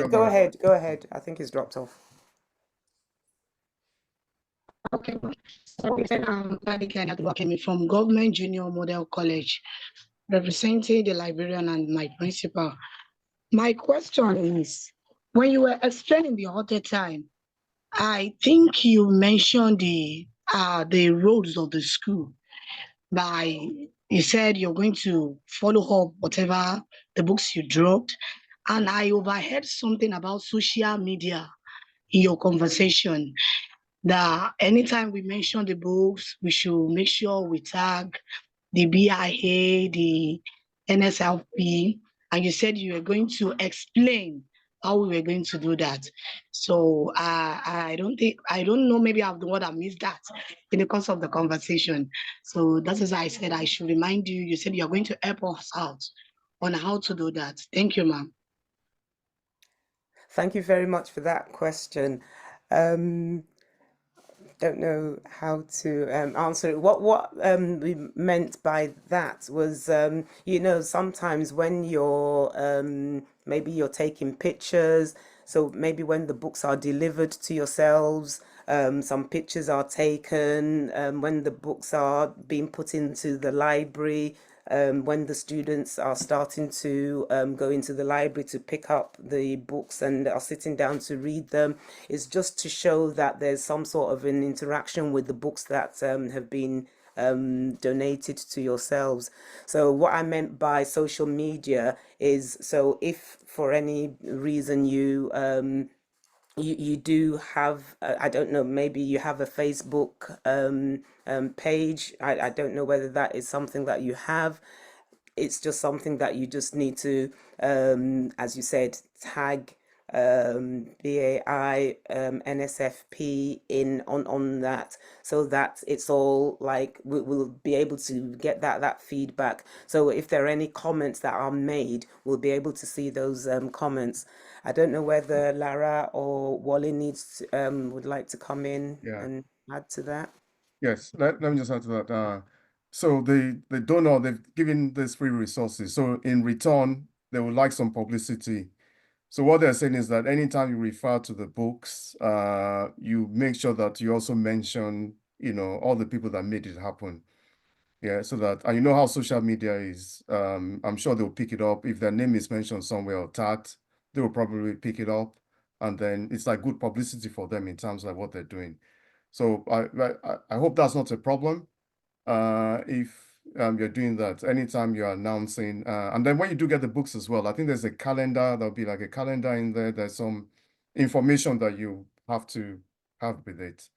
go ahead. Go ahead. I think he's dropped off. Okay, so I'm from Government Junior Model College, representing the librarian and my principal. My question is, when you were explaining the other time, I think you mentioned the roles of the school. You said you're going to follow up whatever the books you dropped, and I overheard something about social media in your conversation. That anytime we mention the books, we should make sure we tag the BIA, the NSFP, and you said you were going to explain how we were going to do that. So I don't know, maybe I'm the one that missed that in the course of the conversation. So that is why I said I should remind you. You said you're going to help us out on how to do that. Thank you, ma'am. Thank you very much for that question. Don't know how to answer it. What we meant by that was, you know, sometimes when you're maybe you're taking pictures, so maybe when the books are delivered to yourselves, some pictures are taken, when the books are being put into the library, when the students are starting to go into the library to pick up the books and are sitting down to read them, is just to show that there's some sort of an interaction with the books that have been donated to yourselves. So what I meant by social media is, so if for any reason you you do have, I don't know, maybe you have a Facebook page. I don't know whether that is something that you have. It's just something that you just need to, as you said, tag BAI, NSFP in on that, so that it's all like we'll be able to get that feedback. So if there are any comments that are made, we'll be able to see those comments. I don't know whether Lara or Wole needs would like to come in and add to that. Yes, let me just add to that. So the donor, they've given these free resources. So in return, they would like some publicity. So what they're saying is that anytime you refer to the books, you make sure that you also mention, you know, all the people that made it happen. Yeah, so that, and you know how social media is. I'm sure they'll pick it up. If their name is mentioned somewhere or tagged, they will probably pick it up. And then it's like good publicity for them in terms of what they're doing. So I hope that's not a problem. If you're doing that, anytime you're announcing, and then when you do get the books as well, I think there's a calendar, there'll be like a calendar in there. There's some information that you have to have with it.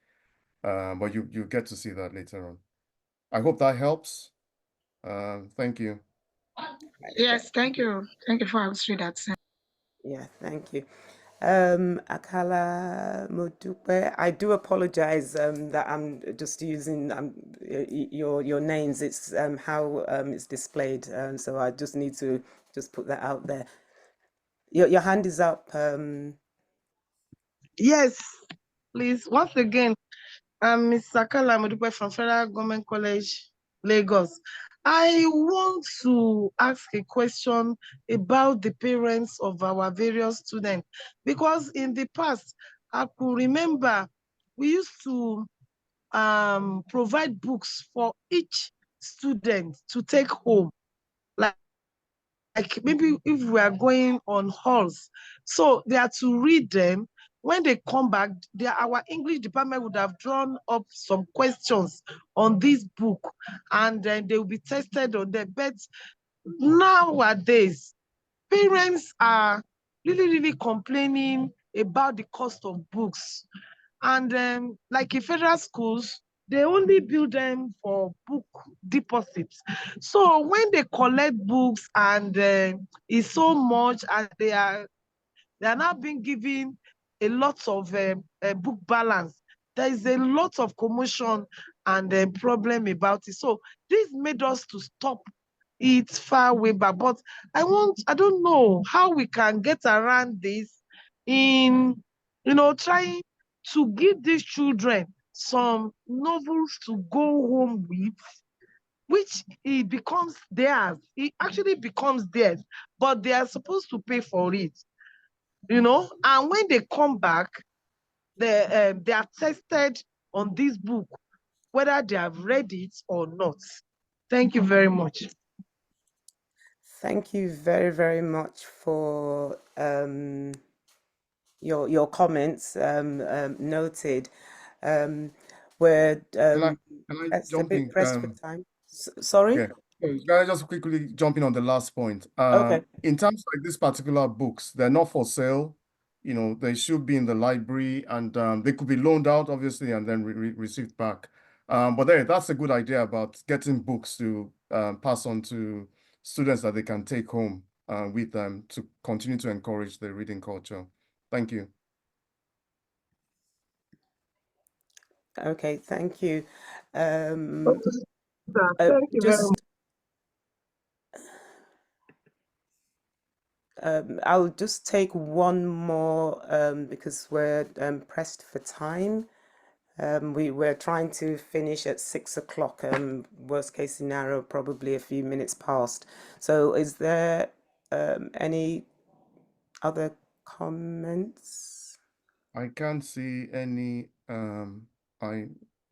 But you get to see that later on. I hope that helps. Thank you. Yes, thank you. Thank you for answering that. Yeah, thank you. Akala Modupe, I do apologize that I'm just using your names. It's how it's displayed, so I just need to just put that out there. Your hand is up. Yes, please. Once again, I'm Ms. Akala Modupe from Federal Government College, Lagos. I want to ask a question about the parents of our various students, because in the past, I could remember we used to provide books for each student to take home. Like maybe if we are going on halls, so they are to read them. When they come back, our English department would have drawn up some questions on this book, and then they will be tested on them. But nowadays, parents are really complaining about the cost of books. And like in federal schools, they only bill them for book deposits. So when they collect books and it's so much, and they are now being given a lot of book balance, there is a lot of commotion and problem about it. So this made us to stop it far way back. But I don't know how we can get around this in, trying to give these children some novels to go home with, which it becomes theirs. It actually becomes theirs, but they are supposed to pay for it, and when they come back, they are tested on this book, whether they have read it or not. Thank you very much. Thank you very, very much for your comments. Noted. We're Can I it's a jump bit in? pressed for time. Sorry? Yeah. So can I just quickly jump in on the last point? Okay. In terms of like these particular books, they're not for sale. You know, they should be in the library, and they could be loaned out, obviously, and then received back. But there, that's a good idea about getting books to pass on to students that they can take home with them to continue to encourage the reading culture. Thank you. Okay, thank you. Thank you very much. I'll just take one more because we're pressed for time. We're trying to finish at 6 o'clock. Worst case scenario, probably a few minutes past. So is there any other comments? I can't see any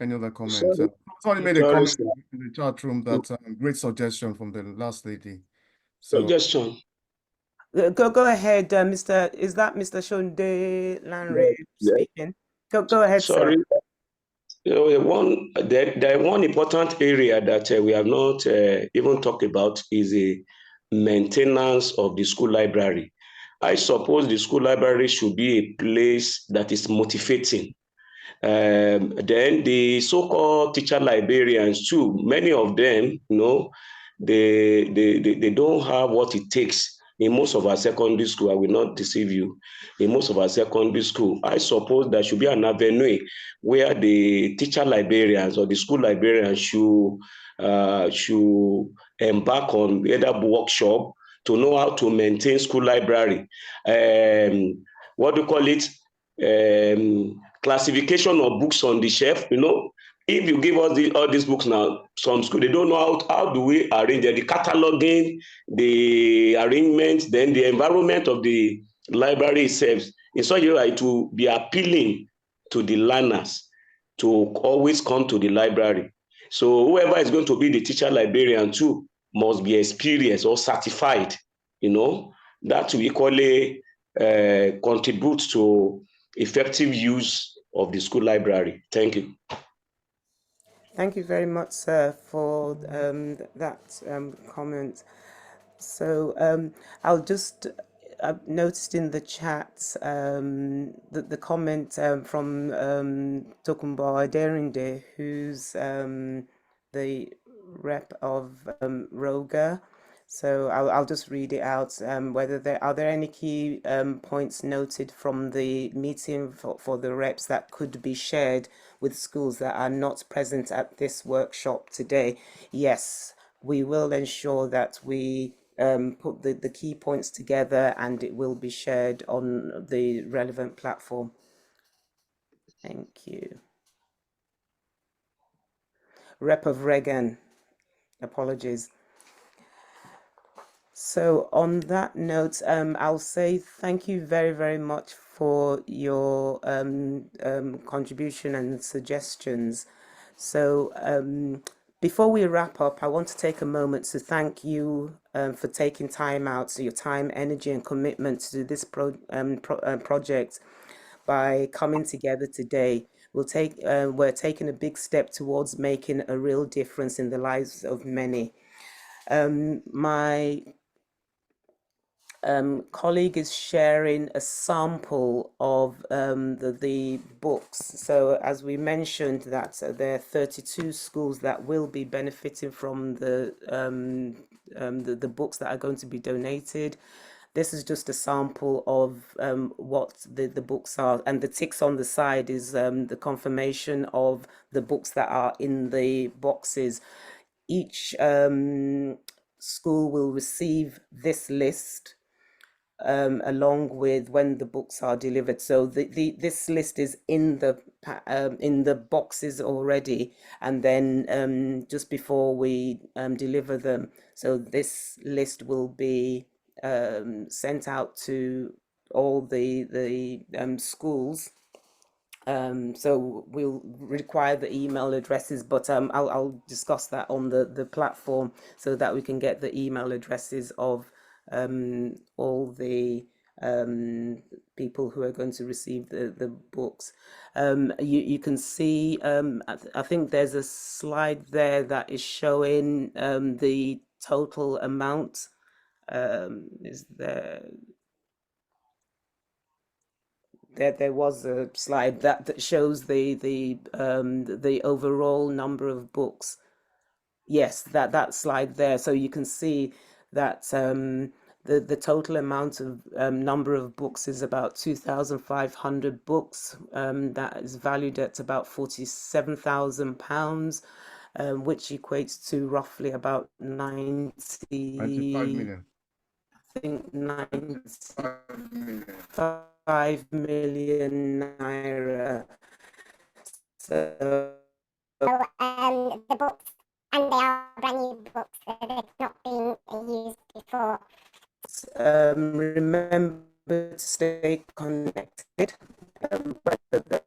any other comments. Sorry. Somebody made a Sorry, comment sir. in the chat room that great suggestion from the last lady. So Suggestion. Go ahead, Mr. Is that Mr. Shonde Lanre Yeah. speaking? Go ahead, Sorry. sir. The one important area that we have not even talked about is the maintenance of the school library. I suppose the school library should be a place that is motivating. Then the so-called teacher librarians too, many of them, they don't have what it takes. In most of our secondary school, I will not deceive you, in most of our secondary school, I suppose there should be an avenue where the teacher librarians or the school librarians should embark on either workshop to know how to maintain school library. What do you call it? Classification of books on the shelf. If you give us all these books now, some school, they don't know how do we arrange the cataloging, the arrangement, then the environment of the library itself in such a way it will be appealing to the learners to always come to the library. So whoever is going to be the teacher librarian too must be experienced or certified. That will equally contribute to effective use of the school library. Thank you. Thank you very much, sir, for that comment. So I'll just, I've noticed in the chat the comment from Tokunbo Aderinde, who's the rep of Roga. So I'll just read it out. Whether are there any key points noted from the meeting for the reps that could be shared with schools that are not present at this workshop today? Yes, we will ensure that we put the key points together and it will be shared on the relevant platform. Thank you. Rep of Reagan, apologies. So on that note, I'll say thank you very, very much for your contribution and suggestions. So before we wrap up, I want to take a moment to thank you for taking time out, so your time, energy, and commitment to this project by coming together today. We're taking a big step towards making a real difference in the lives of many. My colleague is sharing a sample of the books. So as we mentioned that there are 32 schools that will be benefiting from the books that are going to be donated. This is just a sample of what the books are, and the ticks on the side is the confirmation of the books that are in the boxes. Each school will receive this list along with when the books are delivered. So this list is in the boxes already, and then just before we deliver them. So this list will be sent out to all the schools So we'll require the email addresses, but I'll discuss that on the platform so that we can get the email addresses of all the people who are going to receive the books. You can see, I think there's a slide there that is showing the total amount. Is there was a slide that shows the overall number of books. Yes, that slide there. So you can see that the total amount of number of books is about 2,500 books. That is valued at about £47,000, which equates to roughly about 95 million. I think 95 million naira. So the books, and they are brand new books, so they've not been used before. Remember to stay connected, whether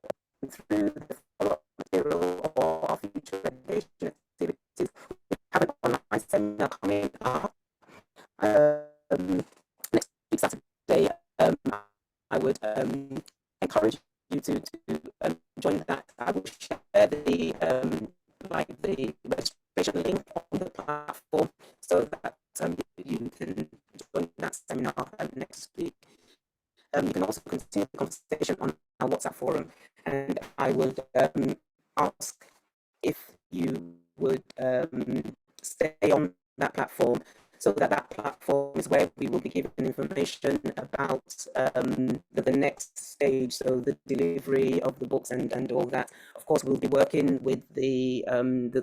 through the follow-up material or our future education activities. We have an online seminar coming up next week, Saturday. I would encourage you to join that. I will share the registration link on the platform so that you can join that seminar next week. You can also continue the conversation on our WhatsApp forum, and I would ask if you would stay on that platform, so that platform is where we will be giving information about the next stage, so the delivery of the books and all that. Of course, we'll be working with the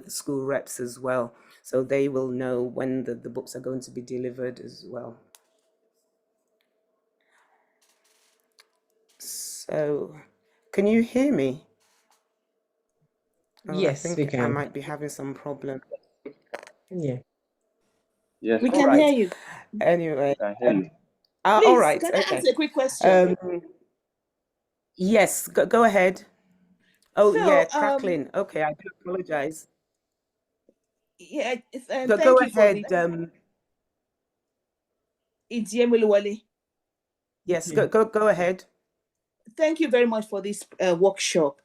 school reps as well, so they will know when the books are going to be delivered as well. So, can you hear me? Oh, Yes, I we think can. I might be having some problem. Yeah. Yes, We All can right. hear you. Anyway, I can hear you. all Please, right. can I Okay. ask a quick question? Yes, go ahead. Oh, So, yeah, crackling. Okay, I do apologize. yeah, Go thank you for ahead. the Ijebu-Ode. Yes, go ahead. Thank you very much for this workshop.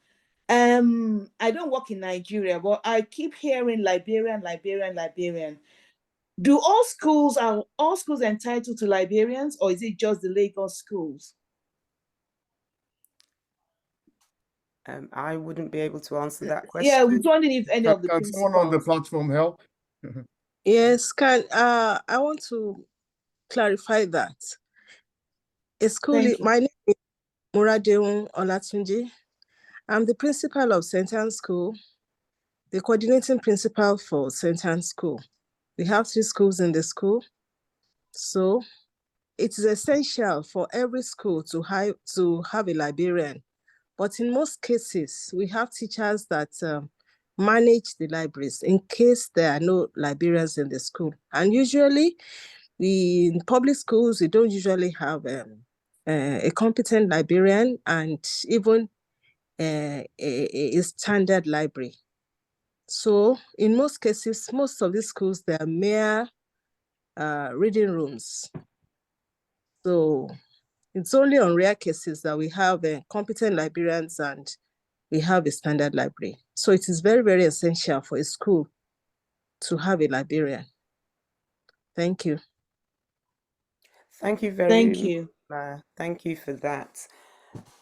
I don't work in Nigeria, but I keep hearing Liberian. Are all schools entitled to librarians, or is it just the Lagos schools? I wouldn't be able to answer that question. Yeah, I'm wondering if any of the Can someone on the principals. platform help? Yes, I want to clarify that. My name is Muradeun Olatunji. I'm the principal of St. Anne's School, the coordinating principal for St. Anne's School. We have 3 schools in the school, so it is essential for every school to have a librarian. But in most cases, we have teachers that manage the libraries in case there are no librarians in the school. And usually, in public schools, we don't usually have a competent librarian and even a standard library. So in most cases, most of these schools, they are mere reading rooms. So it's only on rare cases that we have competent librarians and we have a standard library. So it is very, very essential for a school to have a librarian. Thank you. Thank you very Thank you. much. Thank you for that.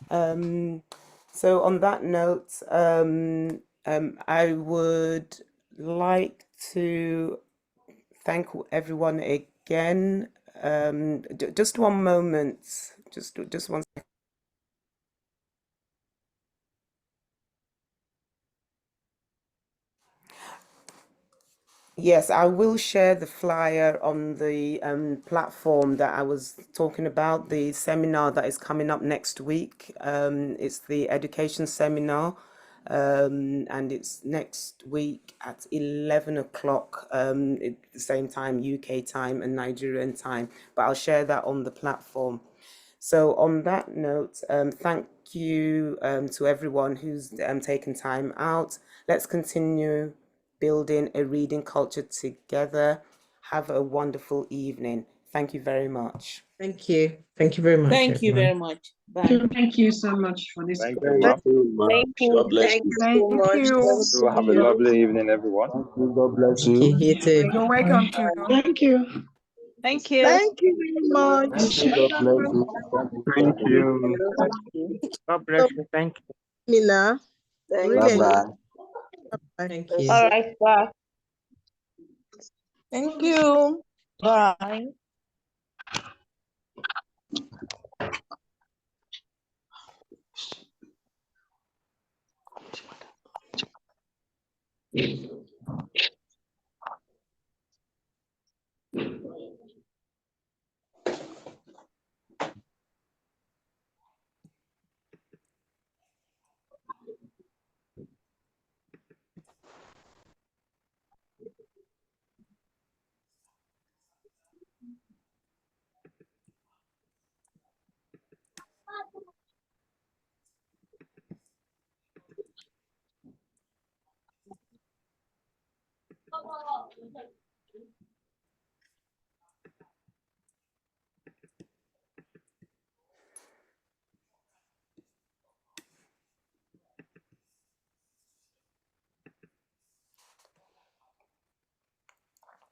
So on that note, I would like to thank everyone again. Just one moment. Just 1 second. Yes, I will share the flyer on the platform that I was talking about, the seminar that is coming up next week. It's the education seminar, and it's next week at 11 o'clock, at the same time, UK time and Nigerian time. But I'll share that on the platform. So on that note, thank you to everyone who's taken time out. Let's continue building a reading culture together. Have a wonderful evening. Thank you very much. Thank you. Thank you very much. Thank you everyone. very much. Bye. Thank you so much for this. Thank you, ma'am. Thank you. God bless you. Thank you. So have a lovely evening, everyone. God bless Thank you. You too. You're welcome to. Thank you. Thank you. Thank you very much. God bless you. Thank you. God bless you. Thank you. Mina. Really. Thank you. All right, bye. Thank you. Bye.